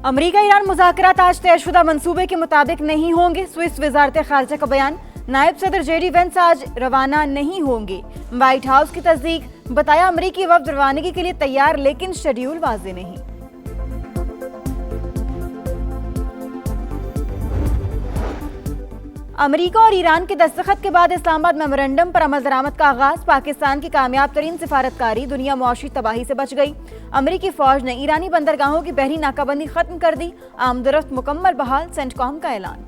अमरीका Iran मुज़ाकरात आज तयशुदा मंसूबे के मुताबिक नहीं होंगे। स्विस वज़ारत ख़ारजा का बयान। नायब सदर जेडी वेंस आज रवाना नहीं होंगे। व्हाइट हाउस की तस्दीक। बताया अमरीकी वफ़द रवानगी के लिए तैयार, लेकिन शेड्यूल वाज़ेह नहीं। अमरीका और ईरान के दस्तखत के बाद इस्लामाबाद मेमोरेंडम पर अमल दरामद का आगाज। पाकिस्तान की कामयाब तरीन सिफारतकारी दुनिया मुआशी तबाही से बच गई। अमरीकी फौज ने ईरानी बंदरगाहों की बहरी नाकाबंदी खत्म कर दी। आमदरफ्त मुकम्मल बहाल। सेंटकॉम का ऐलान।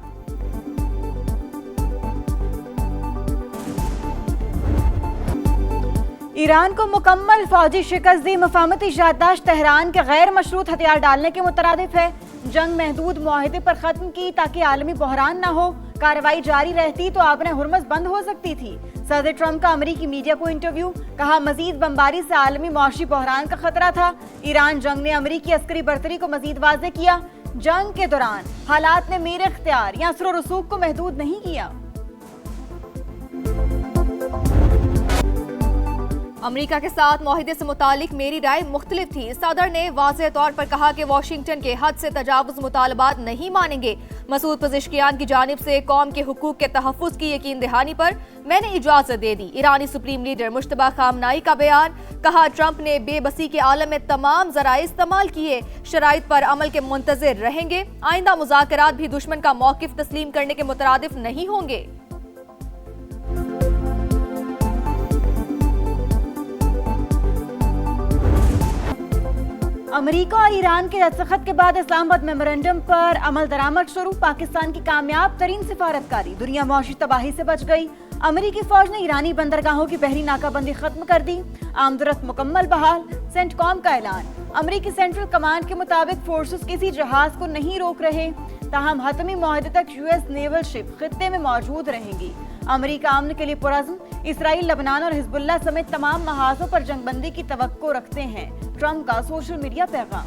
ईरान को मुकम्मल फौजी शिकस्त दी। मफाहमती याददाश्त तेहरान के गैर मशरूत हथियार डालने के मुतरादिफ है। जंग महदूद मुआहिदे पर खत्म की ताकि आलमी बहरान न हो। कार्रवाई जारी रहती तो आबने हुर्मस बंद हो सकती थी। सदर ट्रंप का अमरीकी मीडिया को इंटरव्यू। कहा मजीद बमबारी से आलमी मुआशी बहरान का खतरा था। ईरान जंग ने अमरीकी अस्करी बर्तरी को मजीद वाज़ेह किया। जंग के दौरान हालात ने मेरे इख्तियार या असर रसूख को महदूद नहीं किया। अमेरिका के साथ मुआहिदे से मुतालिक मेरी राय मुख्तलिफ थी। सदर ने वाज़ेह तौर पर कहा कि वाशिंगटन के हद से तजावुज़ मुतालबात नहीं मानेंगे। मसूद पज़ेश्कियान की जानिब से कौम के हुकूक के तहफ़्फ़ुज़ की यकीन दहानी पर मैंने इजाज़त दे दी। ईरानी सुप्रीम लीडर मुश्तबा खामनाई का बयान। कहा ट्रंप ने बेबसी के आलम में तमाम ज़राए इस्तेमाल किए। शराइत पर अमल के मुंतज़िर रहेंगे। आइंदा मुज़ाकरात भी दुश्मन का मौक़िफ़ तस्लीम करने के मुतरादिफ नहीं होंगे। अमरीका और ईरान के दस्तखत के बाद इस्लामाबाद मेमोरेंडम पर अमल दरामद शुरू। पाकिस्तान की कामयाब तरीन सिफारतकारी दुनिया मुआशी तबाही से बच गई। अमरीकी फौज ने ईरानी बंदरगाहों की बहरी नाकाबंदी खत्म कर दी। आमदरफ्त मुकम्मल बहाल। सेंटकॉम का ऐलान। अमरीकी सेंट्रल कमांड के मुताबिक फोर्सेस किसी जहाज को नहीं रोक रहे। ताहम हतमी मुआहदे तक यूएस नेवल शिप खित्ते में मौजूद रहेंगी। अमरीका अमन के लिए पुरअज़्म। इसराइल, लबनान और हिजबुल्लाह समेत तमाम महाजों पर जंगबंदी की तवक्को रखते हैं। ट्रंप का सोशल मीडिया पैगाम।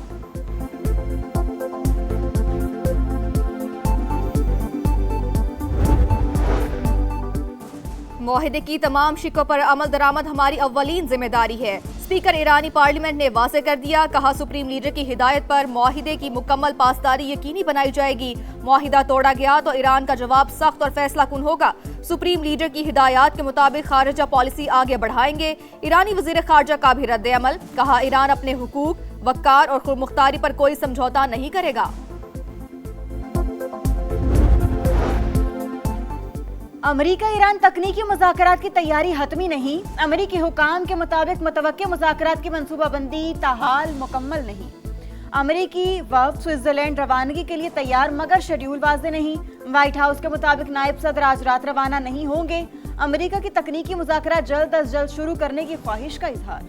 मुआहिदे की तमाम शिकों पर अमल दरामद हमारी अव्वलीन जिम्मेदारी है। स्पीकर ईरानी पार्लियामेंट ने वाज़ेह कर दिया। कहा सुप्रीम लीडर की हिदायत पर मुआहिदे की मुकम्मल पासदारी यकीनी बनाई जाएगी। मुआहिदा तोड़ा गया तो ईरान का जवाब सख्त और फैसला कुन होगा। सुप्रीम लीडर की हिदायत के मुताबिक खारजा पॉलिसी आगे बढ़ाएंगे। ईरानी वजीर खारजा का भी रद्द अमल। कहा ईरान अपने हुकूक, वक़ार और खुदमुख्तारी पर कोई समझौता नहीं करेगा। अमरीका ईरान तकनीकी मुज़ाकरात की तैयारी हतमी नहीं। अमरीकी हुकाम के मुताबिक मुतवक्के मुज़ाकरात की मनसूबाबंदी ताहाल मुकम्मल नहीं। अमरीकी वफ़द स्विट्ज़रलैंड रवानगी के लिए तैयार, मगर शेड्यूल वाज़ेह नहीं। व्हाइट हाउस के मुताबिक नायब सदर आज रात रवाना नहीं होंगे। अमरीका की तकनीकी मुज़ाकरात जल्द अज जल्द शुरू करने की ख्वाहिश का इजहार।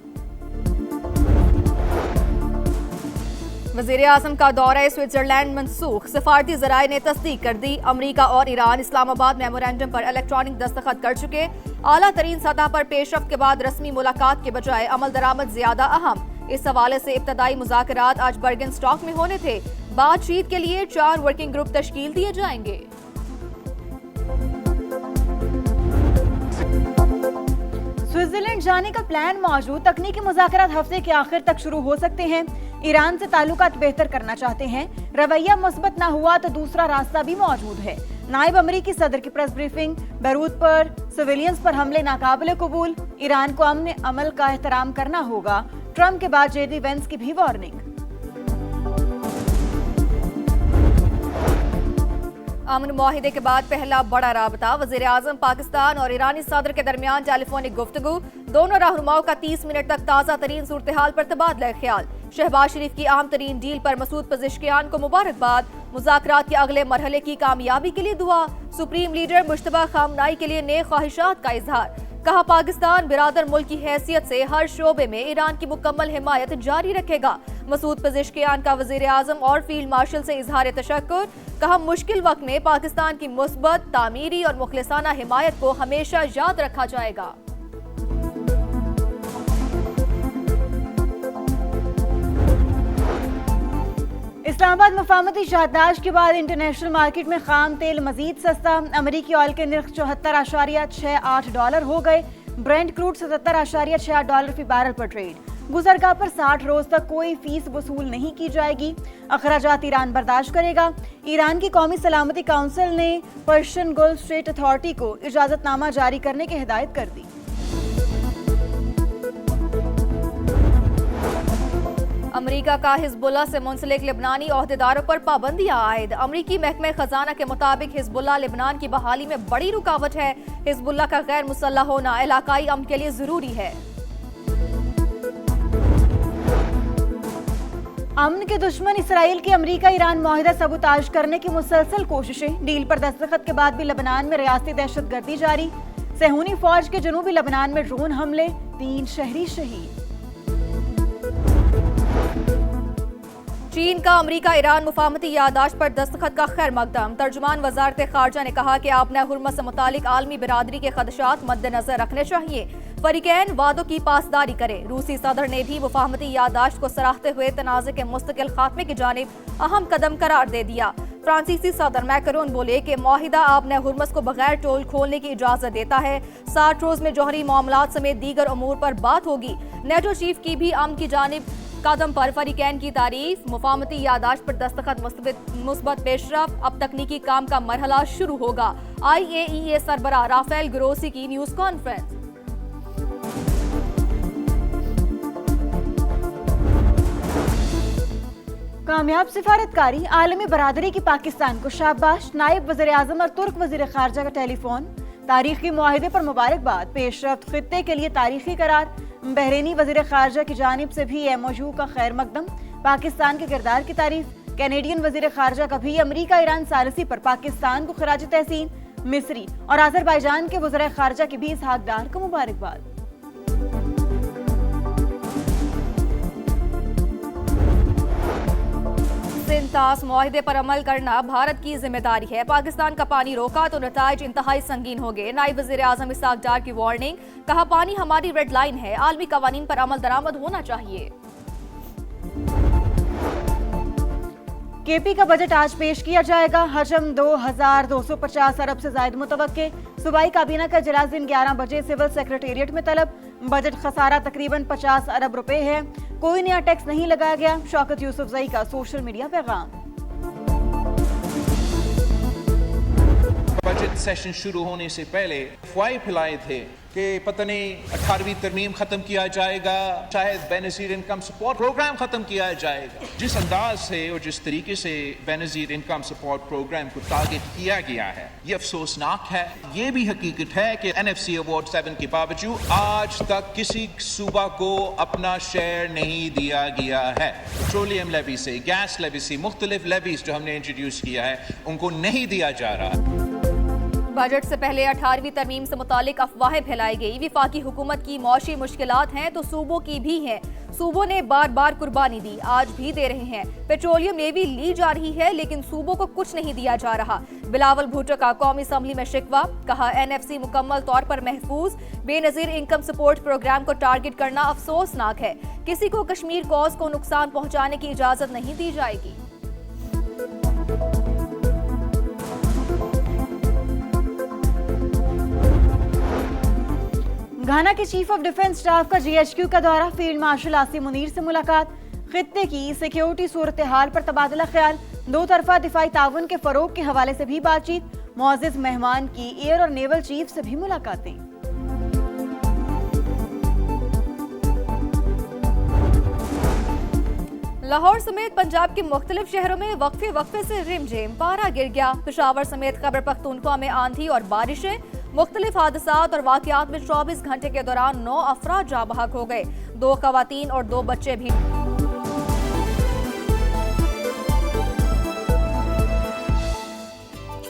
वज़ीर आज़म का दौरा स्विट्ज़रलैंड मनसूख। सफारती ज़राए ने तस्दीक कर दी। अमरीका और ईरान इस्लामाबाद मेमोरेंडम पर इलेक्ट्रॉनिक दस्तखत कर चुके। आला तरीन सतह पर पेशरफ्त के बाद रस्मी मुलाकात के बजाय अमल दरामद ज्यादा अहम। इस हवाले से इब्तदाई मुज़ाकरात आज बर्गन स्टॉक में होने थे। बातचीत के लिए 4 वर्किंग ग्रुप तश्कील दिए जाएंगे। स्विट्जरलैंड जाने का प्लान मौजूद। तकनीकी मुज़ाकरात हफ्ते के आखिर तक शुरू हो सकते हैं। ईरान से ताल्लुकात बेहतर करना चाहते हैं। रवैया मुस्बत न हुआ तो दूसरा रास्ता भी मौजूद है। नायब अमरीकी सदर की प्रेस ब्रीफिंग। बैरूत पर सिविलियंस पर हमले नाकाबिले कबूल। ईरान को अमन अमल का एहतराम करना होगा। ट्रंप के बाद जेडी वेंस की भी वार्निंग। अमन मुआहिदे के बाद पहला बड़ा राबता। वज़ीर आज़म पाकिस्तान और ईरानी सदर के दरमियान टेलीफोनिक गुफ्तगू। दोनों रहनुमाओं का 30 मिनट तक ताज़ा तरीन सूरत हाल पर तबादला ख्याल। शहबाज शरीफ की अहम तरीन डील पर मसूद पज़ेश्कियान को मुबारकबाद। मुज़ाकरात के अगले मरहले की कामयाबी के लिए दुआ। सुप्रीम लीडर मुश्तबा खामनाई के लिए नेक ख्वाहिशात का इजहार। कहा पाकिस्तान बिरादर मुल्क की हैसियत से हर शोबे में ईरान की मुकम्मल हिमायत जारी रखेगा। मसूद पज़ेश्कियान का वज़ीर आज़म और फील्ड मार्शल से इजहार तशक्कुर। कहा मुश्किल वक्त में पाकिस्तान की मुस्बत, तामीरी और मुखलिसाना हिमायत को हमेशा याद रखा जाएगा। इस्लामाबाद मुफाहमती याददाश्त के बाद इंटरनेशनल मार्केट में खाम तेल मजीद सस्ता। अमरीकी ऑयल के निर्ख $74.68 हो गए। ब्रेंट क्रूड $77.68 फी बैरल पर ट्रेड। गुजरगाह पर 60 रोज तक कोई फीस वसूल नहीं की जाएगी। अखराजात ईरान बर्दाश्त करेगा। ईरान की कौमी सलामती काउंसिल ने पर्शियन गल्फ स्ट्रेट अथॉरिटी को इजाजतनामा जारी करने की हिदायत कर दी। अमेरिका का हिजबुल्लाह से मुंसलिक लेबनानी ओहदेदारों पर पाबंदियां आयद। अमेरिकी महकमे खजाना के मुताबिक हिजबुल्लाह लेबनान की बहाली में बड़ी रुकावट है। हिजबुल्लाह का गैर मुसल्लह होना इलाकाई अमन के लिए जरूरी है। अमन के दुश्मन इसराइल की अमेरिका ईरान मुआहिदा सबूताज करने की मुसलसल कोशिशें। डील पर दस्तखत के बाद भी लेबनान में रियासती दहशतगर्दी जारी। सेहूनी फौज के जनूबी लेबनान में ड्रोन हमले, 3 शहरी शहीद। चीन का अमेरिका ईरान मुफाहमती यादाश्त पर दस्तखत का खैर मकदम। तर्जुमान वजारत खारजा ने कहा कि आपने हुर्मत से मुतालिक आलमी बिरादरी के खदशात मद्देनजर रखने चाहिए। फरीकैन वादों की पासदारी करे। रूसी सदर ने भी मुफाहमती यादाश्त को सराहते हुए तनाज़े के मुस्तकिल खात्मे की जानिब अहम कदम करार दे दिया। फ्रांसीसी सदर मैकरोन बोले कि मुआहिदा आपने हुर्मत को बगैर टोल खोलने की इजाजत देता है। 60 रोज में जौहरी मामलात समेत दीगर अमूर पर बात होगी। नेटो चीफ की भी अमन की जानिब कदम पर फरीकैन की तारीफ। मुफाहमती यादाश्त पर दस्तखत मुस्बत पेशरफ। अब तकनीकी काम का मरहला शुरू होगा। IAEA सरबराह राफेल ग्रोसी की न्यूज कॉन्फ्रेंस। कामयाब सिफारतकारी। आलमी बरादरी की पाकिस्तान को शाबाश। नायब वज़ीर आज़म और तुर्क वज़ीर खारजा का टेलीफोन। तारीखी मुआहिदे पर मुबारकबाद। पेशरफ्त खित्ते के लिए तारीखी करार। बहरीनी वज़ीर खारजा की जानिब से भी MOU का खैर मकदम। पाकिस्तान के किरदार की तारीफ। कैनेडियन वज़ीर खारजा का भी अमेरिका ईरान सालिसी पर पाकिस्तान को खराज तहसीन। मिस्री और आज़रबाईजान के वज़ीर खारजा की भी इसहाक डार को मुबारकबाद। सिंतास मुआहिदे पर अमल करना भारत की जिम्मेदारी है। पाकिस्तान का पानी रोका तो नताइज इंतहाई संगीन हो गए। नायब वज़ीर आज़म इसहाक डार की वार्निंग। कहा पानी हमारी रेड लाइन है। आलमी कवानीन पर अमल दरामद होना चाहिए। KP का बजट आज पेश किया जाएगा। हजम 2250 अरब से ज्यादा मुतवक्के। सूबाई काबीना का इजलास दिन 11 बजे सिविल सेक्रेटेरिएट में तलब। बजट खसारा तकरीबन 50 अरब रुपए है। कोई नया टैक्स नहीं लगाया गया। शौकत यूसुफजई का सोशल मीडिया पैगाम। बजट सेशन शुरू होने से पहले अफवाहें फैलाए थे कि पता नहीं 18वीं तरमीम खत्म किया जाएगा, शायद बेनज़ीर इनकम सपोर्ट प्रोग्राम खत्म किया जाएगा। जिस अंदाज से और जिस तरीके से बेनज़ीर इनकम सपोर्ट प्रोग्राम को टारगेट किया गया है, ये अफसोसनाक है। ये भी हकीकत है कि NFC अवार्ड 7 के बावजूद आज तक किसी सूबा को अपना शेयर नहीं दिया गया है। पेट्रोलियम लेवी से, गैस लेवी से, मुख्तलिफ लेवीज जो हमने इंट्रोड्यूस किया है, उनको नहीं दिया जा रहा। बजट से पहले 18वीं तरमीम से मुतालिक अफवाहें फैलाई गई। विफाकी हुकूमत की मौशी मुश्किलात हैं तो सूबों की भी हैं। सूबों ने बार बार कुर्बानी दी, आज भी दे रहे हैं। पेट्रोलियम नेवी ली जा रही है लेकिन सूबों को कुछ नहीं दिया जा रहा। बिलावल भुट्टो का कौमी असम्बली में शिकवा। कहा NFC मुकम्मल तौर पर महफूज। बेनज़ीर इनकम सपोर्ट प्रोग्राम को टारगेट करना अफसोसनाक है। किसी को कश्मीर कॉज को नुकसान पहुंचाने की इजाजत नहीं दी जाएगी। घाना के चीफ ऑफ डिफेंस स्टाफ का GHQ का दौरा। फील्ड मार्शल आसिम मुनीर से मुलाकात। खित्ते की सिक्योरिटी सूरत हाल पर तबादला ख्याल। 2 तरफा दिफाई ताउन के फरोग के हवाले से भी बातचीत। मुअज़्ज़िज़ मेहमान की एयर और नेवल चीफ से भी मुलाकातें। लाहौर समेत पंजाब के मुख्तलिफ शहरों में वक्फे से रिमझिम पारा गिर गया। पेशावर समेत खैबर पख्तूनख्वा में आंधी और बारिशें। मुख्तलिफ हादसात और वाकयात में 24 घंटे के दौरान 9 अफराद जाँ बहक हो गए। 2 खवातीन और 2 बच्चे भी।